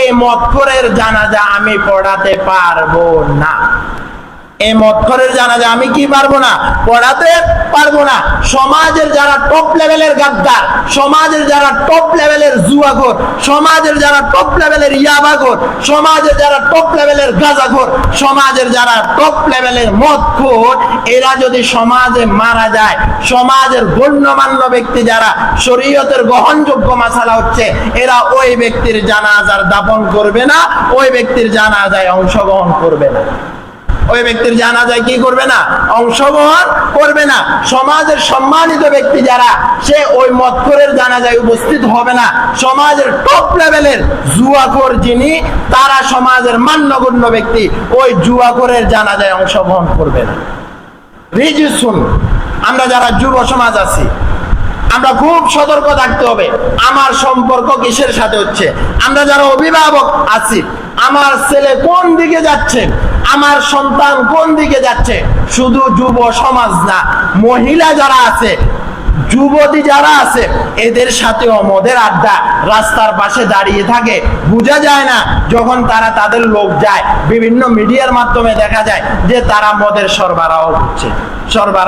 এই মদখোরের জানাজা আমি পড়াতে পারবো না। এই মদখোরের জানাজা আমি কি পারবো না? পড়াতে পারবো না। সমাজের যারা টপ লেভেলের গাদ্দার, সমাজের যারা টপ লেভেলের জুয়াখোর, সমাজের যারা টপ লেভেলের ইয়াবাখোর, সমাজের যারা টপ লেভেলের গাঁজাখোর, সমাজের যারা টপ লেভেলের মদখোর, এরা যদি সমাজে মারা যায়, সমাজের গণ্যমান্য ব্যক্তি যারা শরীয়তের গ্রহণযোগ্য মাসালা হচ্ছে, এরা ওই ব্যক্তির জানাজার দাফন করবে না, ওই ব্যক্তির জানাজায় অংশগ্রহণ করবে না। ওই ব্যক্তির জানাজায় কি করবে না? অংশগ্রহণ করবে না। সমাজের সম্মানিত ব্যক্তি যারা, সে ওই মদখোরের জানাজায় উপস্থিত হবে না। সমাজের টপ লেভেলের জুয়াখোর যিনি, তারা সমাজের মান্যগণ্য ব্যক্তি, ওই জুয়াখোরের জানাজায় অংশগ্রহণ করবে না। রিজুসুন, আমরা যারা যুব সমাজ আছি, আমরা খুব সতর্ক থাকতে হবে। আমার সম্পর্ক কিসের সাথে হচ্ছে? আমরা যারা অভিভাবক আছি, আমার ছেলে কোন দিকে যাচ্ছে, আমার সন্তান কোন দিকে যাচ্ছে, শুধু যুব সমাজ না, মহিলা যারা আছে, যুবতী যারা আছে, এদের সাথেও মদের আড্ডা রাস্তার পাশে দাঁড়িয়ে থাকে। বোঝা যায় না যখন তারা তাদের লোক যায়, বিভিন্ন মিডিয়ার মাধ্যমে দেখা যায় যে তারা মদের সরবরাহ করছে।